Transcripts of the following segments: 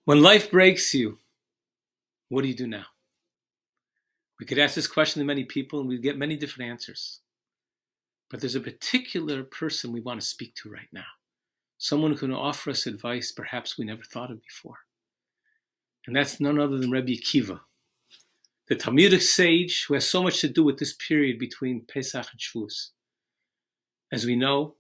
When life breaks you, what do you do now? We could ask this question to many people and we'd get many different answers. But there's a particular person we want to speak to right now. Someone who can offer us advice perhaps we never thought of before. And that's none other than Rabbi Akiva, the Talmudic sage who has so much to do with this period between Pesach and Shavuos. As we know,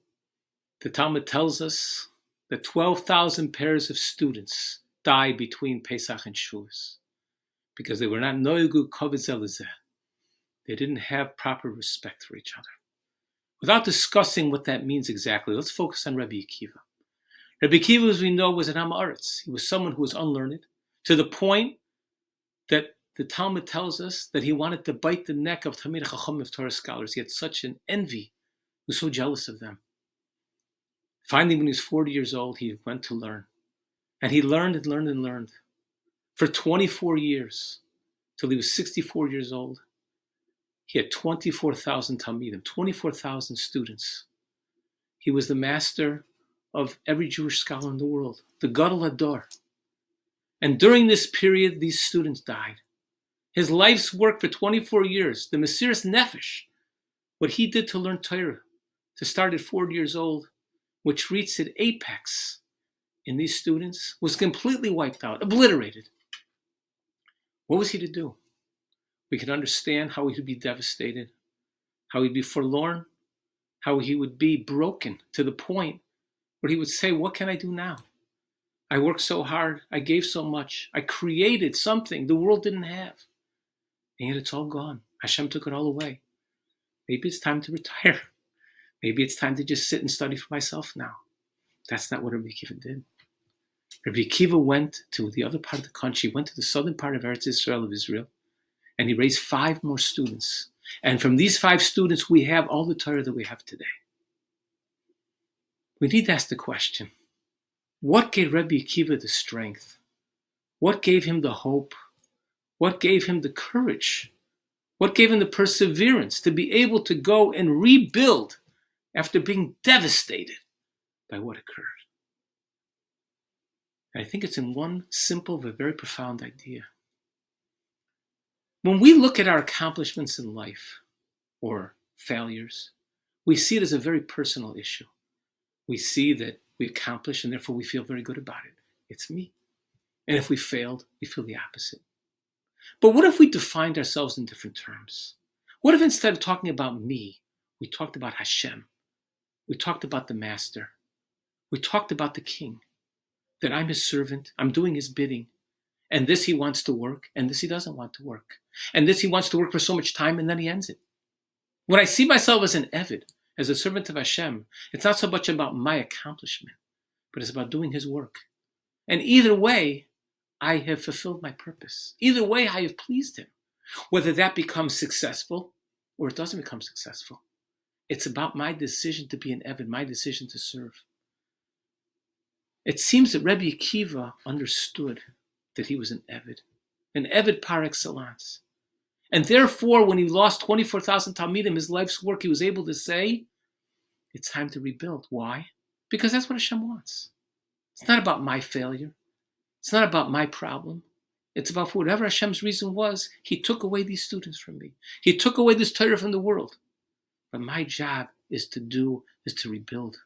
the Talmud tells us that 12,000 pairs of students died between Pesach and Shavuos because they were not noyegu kavod zeh lezeh. They didn't have proper respect for each other. Without discussing what that means exactly, let's focus on Rabbi Akiva. Rabbi Akiva, as we know, was an Haaretz. He was someone who was unlearned to the point that the Talmud tells us that he wanted to bite the neck of Talmidei Chacham, of Torah scholars. He had such an envy. He was so jealous of them. Finally, when he was 40 years old, he went to learn. And he learned and learned and learned for 24 years, till he was 64 years old. He had 24,000 Talmidim, 24,000 students. He was the master of every Jewish scholar in the world, the Gadol Hador. And during this period, these students died. His life's work for 24 years, the Mesiras Nefesh, what he did to learn Torah, to start at 40 years old, which reached its apex in these students, was completely wiped out, obliterated. What was he to do? We can understand how he would be devastated, how he'd be forlorn, how he would be broken to the point where he would say, what can I do now? I worked so hard, I gave so much, I created something the world didn't have. And yet it's all gone. Hashem took it all away. Maybe it's time to retire. Maybe it's time to just sit and study for myself now. That's not what Rabbi Akiva did. Rabbi Akiva went to the other part of the country, went to the southern part of Eretz Israel, of Israel, and he raised 5 more students. And from these 5 students, we have all the Torah that we have today. We need to ask the question, what gave Rabbi Akiva the strength? What gave him the hope? What gave him the courage? What gave him the perseverance to be able to go and rebuild after being devastated by what occurred? And I think it's in one simple but very profound idea. When we look at our accomplishments in life or failures, we see it as a very personal issue. We see that we accomplished and therefore we feel very good about it. It's me. And if we failed, we feel the opposite. But what if we defined ourselves in different terms? What if instead of talking about me, we talked about Hashem? We talked about the Master. We talked about the King. That I'm his servant, I'm doing his bidding. And this he wants to work, and this he doesn't want to work. And this he wants to work for so much time, and then he ends it. When I see myself as an Eved, as a servant of Hashem, it's not so much about my accomplishment, but it's about doing his work. And either way, I have fulfilled my purpose. Either way, I have pleased him. Whether that becomes successful or it doesn't become successful. It's about my decision to be an Eved, my decision to serve. It seems that Rabbi Akiva understood that he was an Eved par excellence. And therefore, when he lost 24,000 Talmidim, his life's work, he was able to say, it's time to rebuild. Why? Because that's what Hashem wants. It's not about my failure. It's not about my problem. It's about whatever Hashem's reason was, he took away these students from me. He took away this Torah from the world. But my job is to rebuild.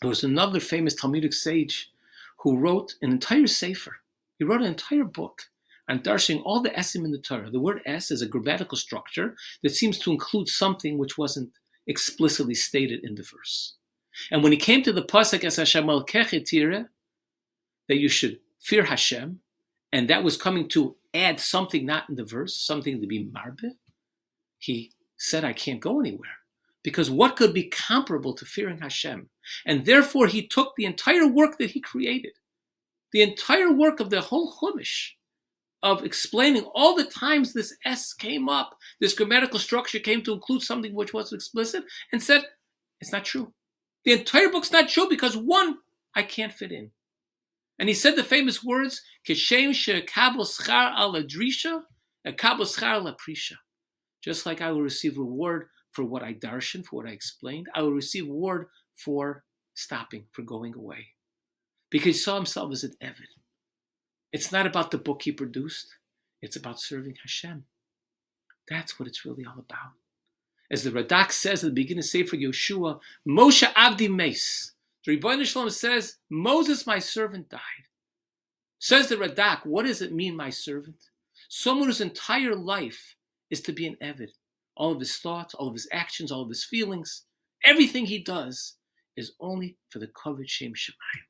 There was another famous Talmudic sage who wrote an entire sefer. He wrote an entire book on darshing all the esim in the Torah. The word es is a grammatical structure that seems to include something which wasn't explicitly stated in the verse. And when he came to the pasuk es Hashem Elkecha tireh, that you should fear Hashem, and that was coming to add something not in the verse, something to be marbe, he said, I can't go anywhere. Because what could be comparable to fearing Hashem? And therefore he took the entire work that he created, the entire work of the whole Chumash, of explaining all the times this S came up, this grammatical structure came to include something which wasn't explicit, and said, it's not true. The entire book's not true because one, I can't fit in. And he said the famous words, Keshem she'ekabel schar al adrisha, ekabel schar al aprisha. Just like I will receive reward for what I darshan, for what I explained, I will receive reward for stopping, for going away. Because he saw himself as an Eved. It's not about the book he produced. It's about serving Hashem. That's what it's really all about. As the Radak says at the beginning of Sefer Yoshua, Moshe Avdi Meis. The Rebbeinu Shalom says, Moses, my servant, died. Says the Radak, what does it mean, my servant? Someone whose entire life is to be an Eved. All of his thoughts, all of his actions, all of his feelings, everything he does is only for the Kavod Shem Shemayim,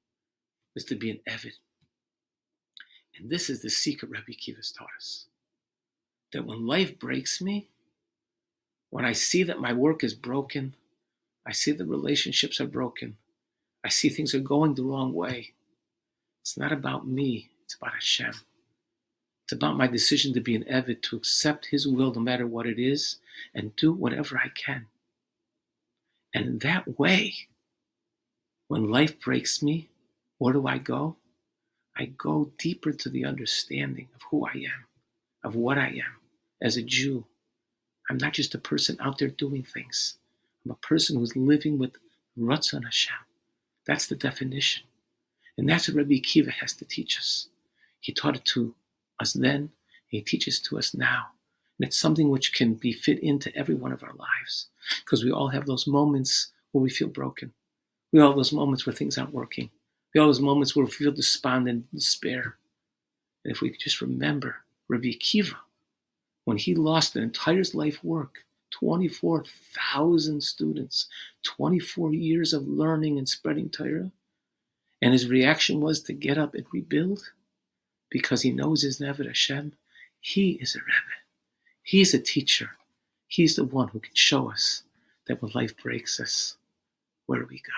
is to be an Eved. And this is the secret Rebbe Akiva's taught us. That when life breaks me, when I see that my work is broken, I see that relationships are broken, I see things are going the wrong way, it's not about me, it's about Hashem. It's about my decision to be an Eved, to accept His will no matter what it is, and do whatever I can. And in that way, when life breaks me, where do I go? I go deeper to the understanding of who I am, of what I am as a Jew. I'm not just a person out there doing things. I'm a person who's living with Ratzon Hashem. That's the definition. And that's what Rabbi Akiva has to teach us. He taught it to us then, and he teaches to us now. And it's something which can be fit into every one of our lives, because we all have those moments where we feel broken. We all have those moments where things aren't working. We all have those moments where we feel despondent and despair. And if we could just remember Rabbi Akiva, when he lost an entire life work, 24,000 students, 24 years of learning and spreading Torah, and his reaction was to get up and rebuild, because he knows his Neved Hashem. He is a Rebbe. He's a teacher. He's the one who can show us that when life breaks us, where do we go?